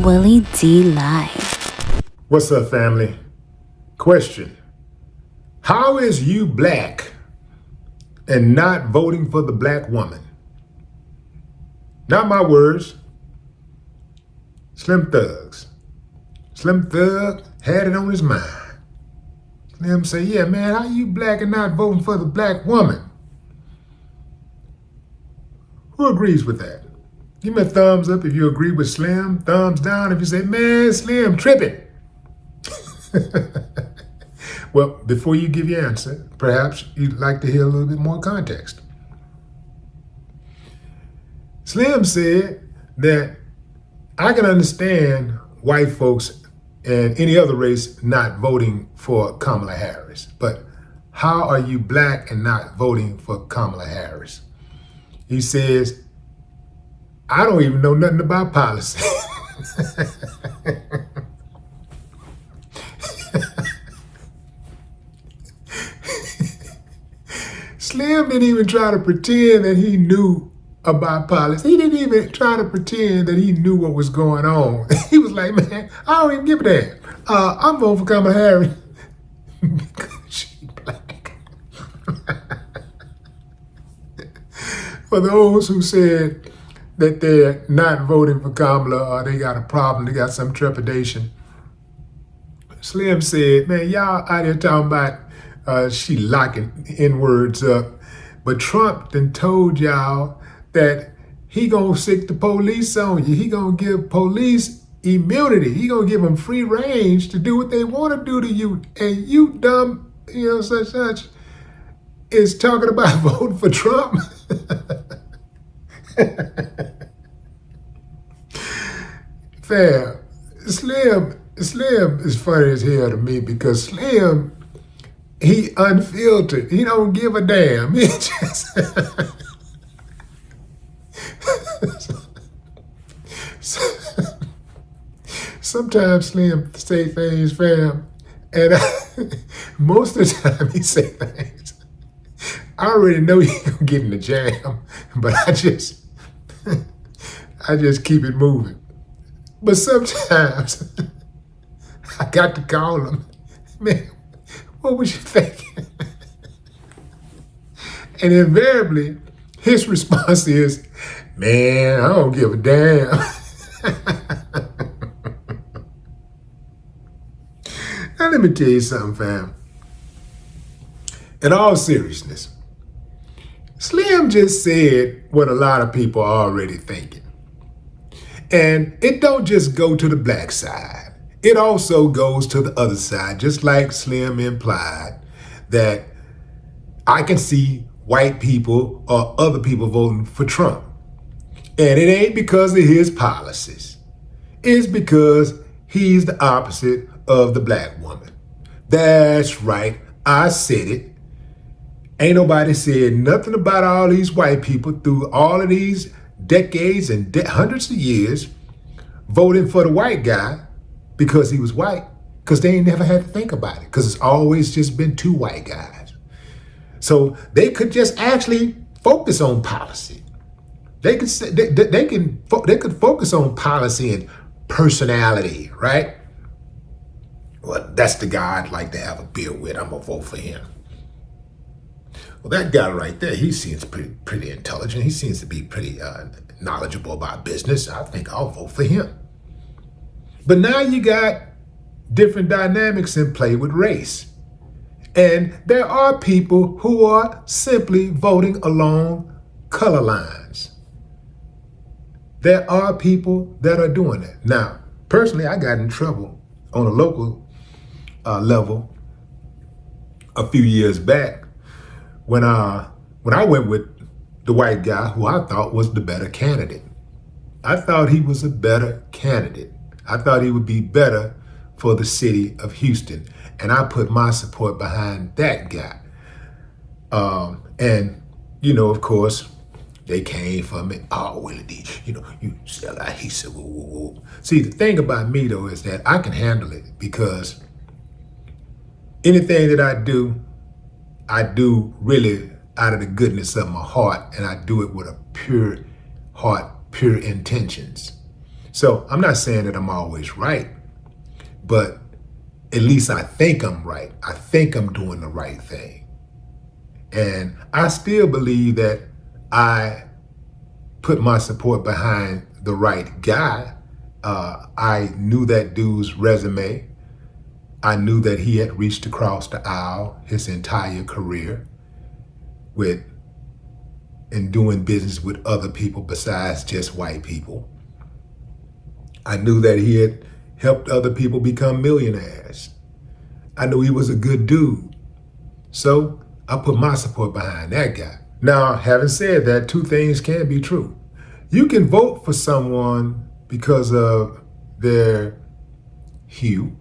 Willie D Live. What's up, family? Question: how is you black and not voting for the black woman? Not my words. Slim Thug's. Slim Thug had it on his mind. Slim say, yeah, man, how you black and not voting for the black woman? Who agrees with that? Give me a thumbs up if you agree with Slim. Thumbs down if you say, man, Slim tripping. Well, before you give your answer, perhaps you'd like to hear a little bit more context. Slim said that I can understand white folks and any other race not voting for Kamala Harris, but how are you black and not voting for Kamala Harris? He says, I don't even know nothing about policy. Slim didn't even try to pretend that he knew about policy. He didn't even try to pretend that he knew what was going on. He was like, man, I don't even give a damn. I'm voting for Kamala Harris because she's black. For those who said that they're not voting for Kamala or they got a problem, they got some trepidation, Slim said, man, y'all out here talking about she locking N-words up. But Trump done told y'all that he gonna sick the police on you. He gonna give police immunity. He gonna give them free range to do what they want to do to you. And you dumb, such is talking about voting for Trump. Fam, Slim is funny as hell to me because Slim, he unfiltered. He don't give a damn. He just sometimes Slim say things, fam, and most of the time he say things I already know he gonna get in the jam, but I just keep it moving. But sometimes I got to call him, man, what was you thinking? And invariably, his response is, man, I don't give a damn. Now let me tell you something, fam. In all seriousness, Slim just said what a lot of people are already thinking. And it don't just go to the black side. It also goes to the other side, just like Slim implied that I can see white people or other people voting for Trump. And it ain't because of his policies. It's because he's the opposite of the black woman. That's right, I said it. Ain't nobody said nothing about all these white people through all of these decades and hundreds of years voting for the white guy because he was white, because they ain't never had to think about it, because it's always just been two white guys. So they could just actually focus on policy. They could say, they could focus on policy and personality, right? Well, that's the guy I'd like to have a beer with. I'm gonna vote for him. Well, that guy right there, he seems pretty intelligent. He seems to be pretty knowledgeable about business. I think I'll vote for him. But now you got different dynamics in play with race. And there are people who are simply voting along color lines. There are people that are doing that. Now, personally, I got in trouble on a local level a few years back when I went with the white guy who I thought was the better candidate. I thought he was a better candidate. I thought he would be better for the city of Houston. And I put my support behind that guy. And, of course, they came for me. Oh, Willie D, you sell out. He said, whoa, whoa, whoa. See, the thing about me, though, is that I can handle it because anything that I do really out of the goodness of my heart, and I do it with a pure heart, pure intentions. So I'm not saying that I'm always right, but at least I think I'm right. I think I'm doing the right thing. And I still believe that I put my support behind the right guy. I knew that dude's resume. I knew that he had reached across the aisle his entire career in doing business with other people besides just white people. I knew that he had helped other people become millionaires. I knew he was a good dude. So I put my support behind that guy. Now, having said that, two things can be true. You can vote for someone because of their hue,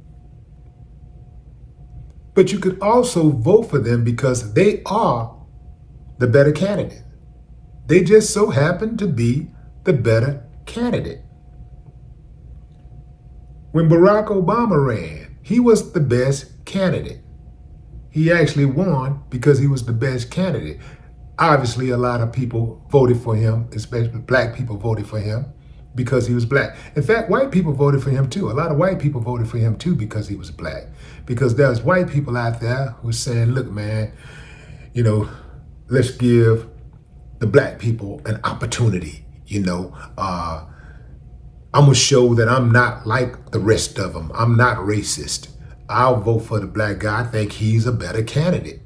but you could also vote for them because they are the better candidate. They just so happen to be the better candidate. When Barack Obama ran, he was the best candidate. He actually won because he was the best candidate. Obviously, a lot of people voted for him, especially black people voted for him because he was black. In fact, white people voted for him too. A lot of white people voted for him too because he was black. Because there's white people out there who are saying, look, man, let's give the black people an opportunity. I'm going to show that I'm not like the rest of them. I'm not racist. I'll vote for the black guy. I think he's a better candidate.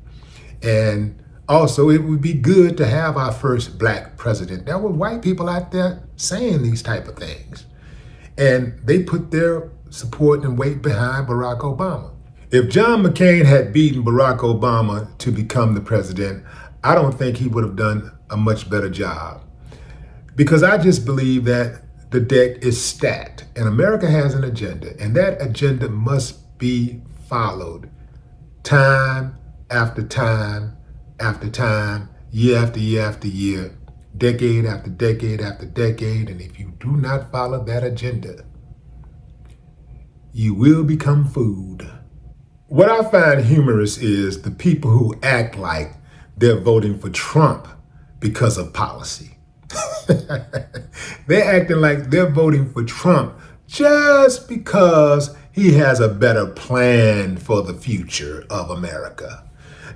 And also, it would be good to have our first black president. There were white people out there saying these type of things. And they put their support and weight behind Barack Obama. If John McCain had beaten Barack Obama to become the president, I don't think he would have done a much better job. Because I just believe that the deck is stacked and America has an agenda, and that agenda must be followed time after time after time, year after year after year, decade after decade after decade. And if you do not follow that agenda, you will become food. What I find humorous is the people who act like they're voting for Trump because of policy. They're acting like they're voting for Trump just because he has a better plan for the future of America.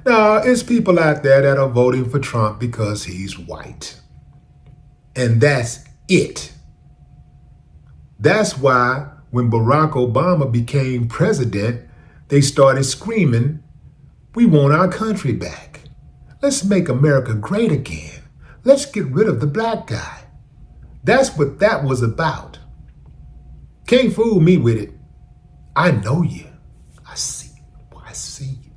Now, it's people out there that are voting for Trump because he's white. And that's it. That's why when Barack Obama became president, they started screaming, we want our country back. Let's make America great again. Let's get rid of the black guy. That's what that was about. Can't fool me with it. I know you. I see you.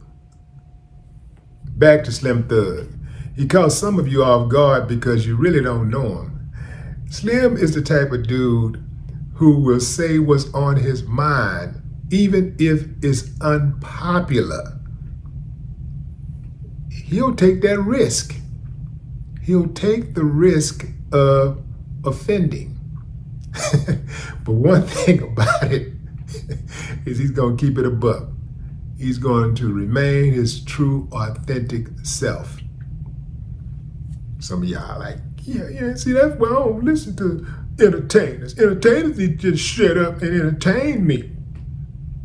Back to Slim Thug. He caught some of you off guard because you really don't know him. Slim is the type of dude who will say what's on his mind, even if it's unpopular. He'll take that risk. He'll take the risk of offending. But one thing about it is he's going to keep it a buck. He's going to remain his true, authentic self. Some of y'all are like, yeah, see, that's why I don't listen to entertainers. Entertainers, they just shut up and entertain me.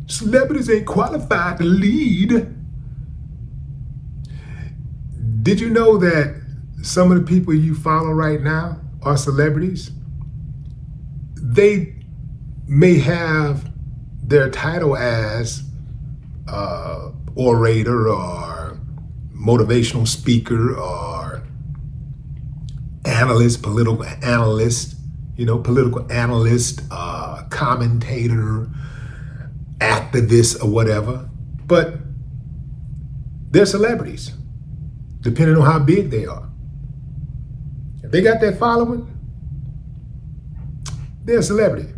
Celebrities ain't qualified to lead. Did you know that some of the people you follow right now are celebrities? They may have their title as orator or motivational speaker or analyst, political analyst, commentator, activist or whatever, but they're celebrities, depending on how big they are. If they got that following, they're a celebrity.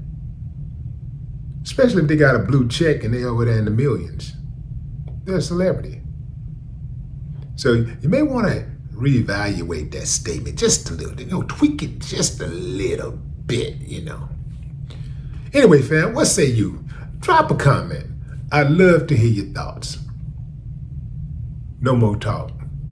Especially if they got a blue check and they're over there in the millions. They're a celebrity. So you may want to reevaluate that statement just a little, tweak it just a little bit, Anyway, fam, what say you? Drop a comment. I'd love to hear your thoughts. No more talk.